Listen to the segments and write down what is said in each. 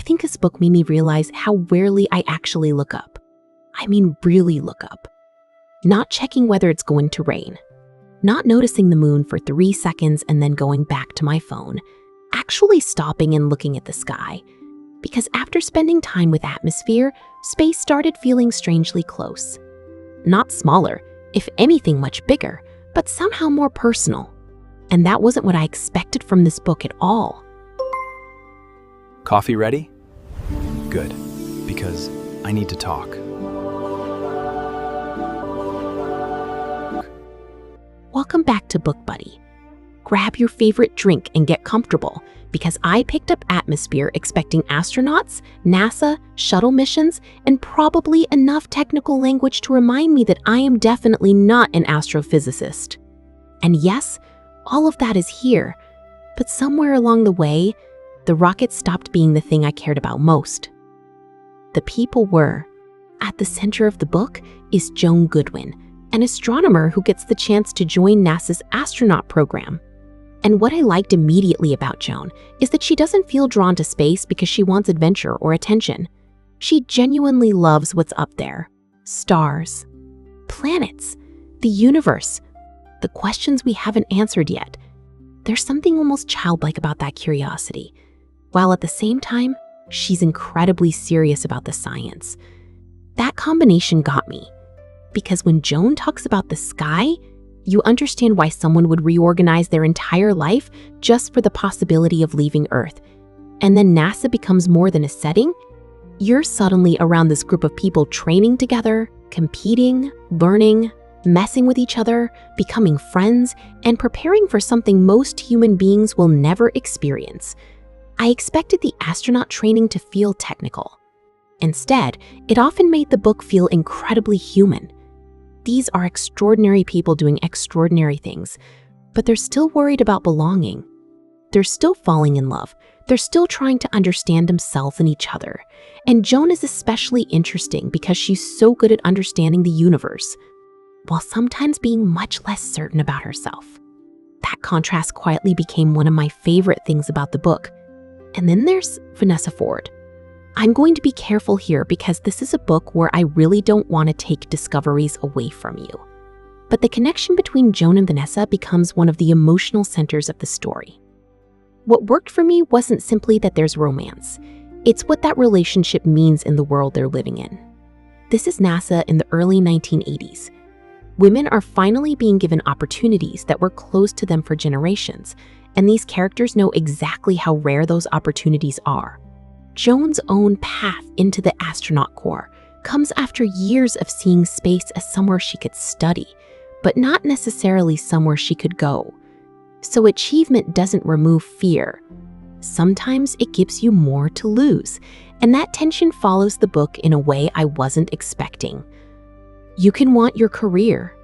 think this book made me realize how rarely I actually look up. I mean, really look up. Not checking whether it's going to rain. Not noticing the moon for 3 seconds and then going back to my phone. Actually stopping and looking at the sky. Because after spending time with atmosphere, space started feeling strangely close. Not smaller, if anything much bigger, but somehow more personal. And that wasn't what I expected from this book at all. Coffee ready? Good, because I need to talk. Welcome back to BookBuddy. Grab your favorite drink and get comfortable, because I picked up Atmosphere expecting astronauts, NASA, shuttle missions, and probably enough technical language to remind me that I am definitely not an astrophysicist. And yes, all of that is here, but somewhere along the way, the rocket stopped being the thing I cared about most. The people were. At the center of the book is Joan Goodwin, an astronomer who gets the chance to join NASA's astronaut program. And what I liked immediately about Joan is that she doesn't feel drawn to space because she wants adventure or attention. She genuinely loves what's up there. Stars, planets, the universe, the questions we haven't answered yet. There's something almost childlike about that curiosity, while at the same time, she's incredibly serious about the science. That combination got me, because when Joan talks about the sky, you understand why someone would reorganize their entire life just for the possibility of leaving Earth. And then NASA becomes more than a setting. You're suddenly around this group of people training together, competing, learning, messing with each other, becoming friends, and preparing for something most human beings will never experience. I expected the astronaut training to feel technical. Instead, it often made the book feel incredibly human. These are extraordinary people doing extraordinary things, but they're still worried about belonging. They're still falling in love. They're still trying to understand themselves and each other. And Joan is especially interesting because she's so good at understanding the universe, while sometimes being much less certain about herself. That contrast quietly became one of my favorite things about the book. And then there's Vanessa Ford. I'm going to be careful here because this is a book where I really don't want to take discoveries away from you. But the connection between Joan and Vanessa becomes one of the emotional centers of the story. What worked for me wasn't simply that there's romance. It's what that relationship means in the world they're living in. This is NASA in the early 1980s. Women are finally being given opportunities that were closed to them for generations, and these characters know exactly how rare those opportunities are. Joan's own path into the astronaut corps comes after years of seeing space as somewhere she could study, but not necessarily somewhere she could go. So achievement doesn't remove fear. Sometimes it gives you more to lose, and that tension follows the book in a way I wasn't expecting. You can want your career.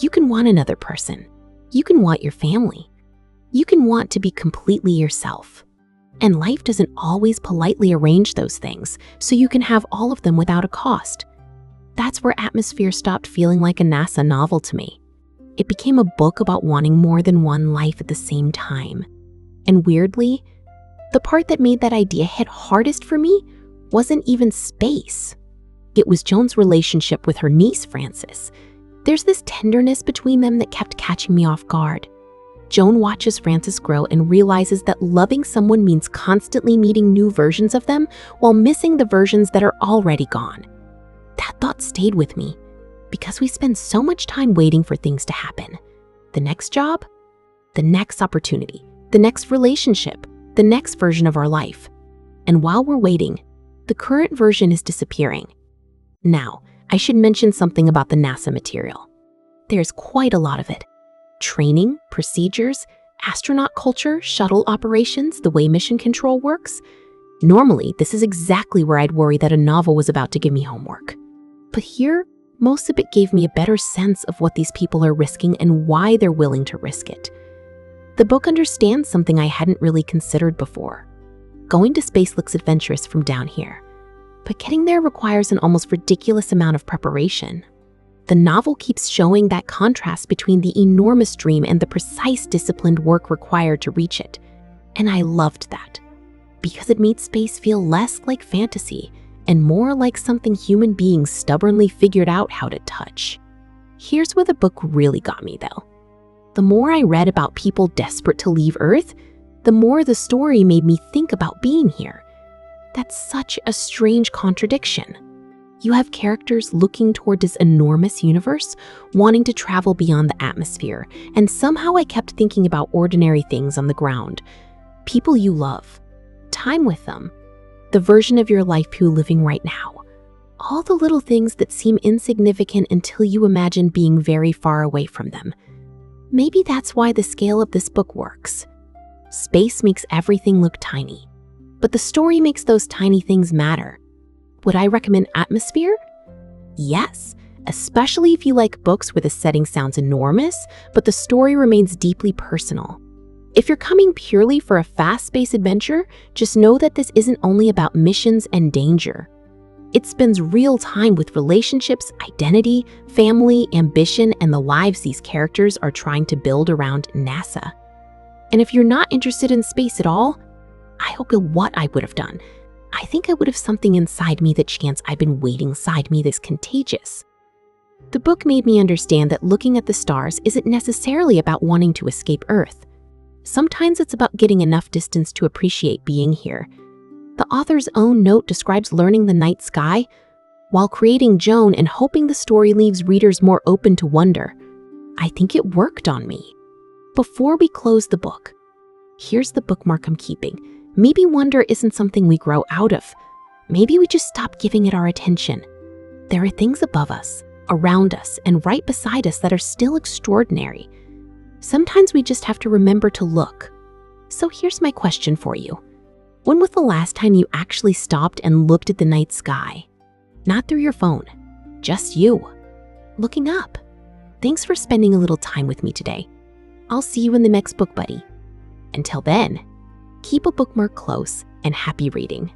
You can want another person. You can want your family. You can want to be completely yourself. And life doesn't always politely arrange those things, so you can have all of them without a cost. That's where Atmosphere stopped feeling like a NASA novel to me. It became a book about wanting more than one life at the same time. And weirdly, the part that made that idea hit hardest for me wasn't even space. It was Joan's relationship with her niece, Frances. There's this tenderness between them that kept catching me off guard. Joan watches Frances grow and realizes that loving someone means constantly meeting new versions of them while missing the versions that are already gone. That thought stayed with me because we spend so much time waiting for things to happen. The next job, the next opportunity, the next relationship, the next version of our life. And while we're waiting, the current version is disappearing. Now, I should mention something about the NASA material. There's quite a lot of it. Training, procedures, astronaut culture, shuttle operations, the way mission control works. Normally, this is exactly where I'd worry that a novel was about to give me homework. But here, most of it gave me a better sense of what these people are risking and why they're willing to risk it. The book understands something I hadn't really considered before. Going to space looks adventurous from down here, but getting there requires an almost ridiculous amount of preparation. The novel keeps showing that contrast between the enormous dream and the precise disciplined work required to reach it, and I loved that. because it made space feel less like fantasy and more like something human beings stubbornly figured out how to touch. Here's where the book really got me, though. The more I read about people desperate to leave Earth, the more the story made me think about being here. That's such a strange contradiction. You have characters looking toward this enormous universe, wanting to travel beyond the atmosphere, and somehow I kept thinking about ordinary things on the ground. People you love, time with them, the version of your life you're living right now. All the little things that seem insignificant until you imagine being very far away from them. Maybe that's why the scale of this book works. Space makes everything look tiny, but the story makes those tiny things matter. Would I recommend Atmosphere? Yes, especially if you like books where the setting sounds enormous, but the story remains deeply personal. If you're coming purely for a fast-paced adventure, just know that this isn't only about missions and danger. It spends real time with relationships, identity, family, ambition, and the lives these characters are trying to build around NASA. And if you're not interested in space at all, I hope what I would have done. I think I would have something inside me that chants I've been waiting inside me that's contagious. The book made me understand that looking at the stars isn't necessarily about wanting to escape Earth. Sometimes it's about getting enough distance to appreciate being here. The author's own note describes learning the night sky while creating Joan and hoping the story leaves readers more open to wonder. I think it worked on me. Before we close the book, here's the bookmark I'm keeping. Maybe wonder isn't something we grow out of. Maybe we just stop giving it our attention. There are things above us, around us, and right beside us that are still extraordinary. Sometimes we just have to remember to look. So here's my question for you. When was the last time you actually stopped and looked at the night sky? Not through your phone, just you, looking up. Thanks for spending a little time with me today. I'll see you in the next book, buddy. Until then, keep a bookmark close and happy reading.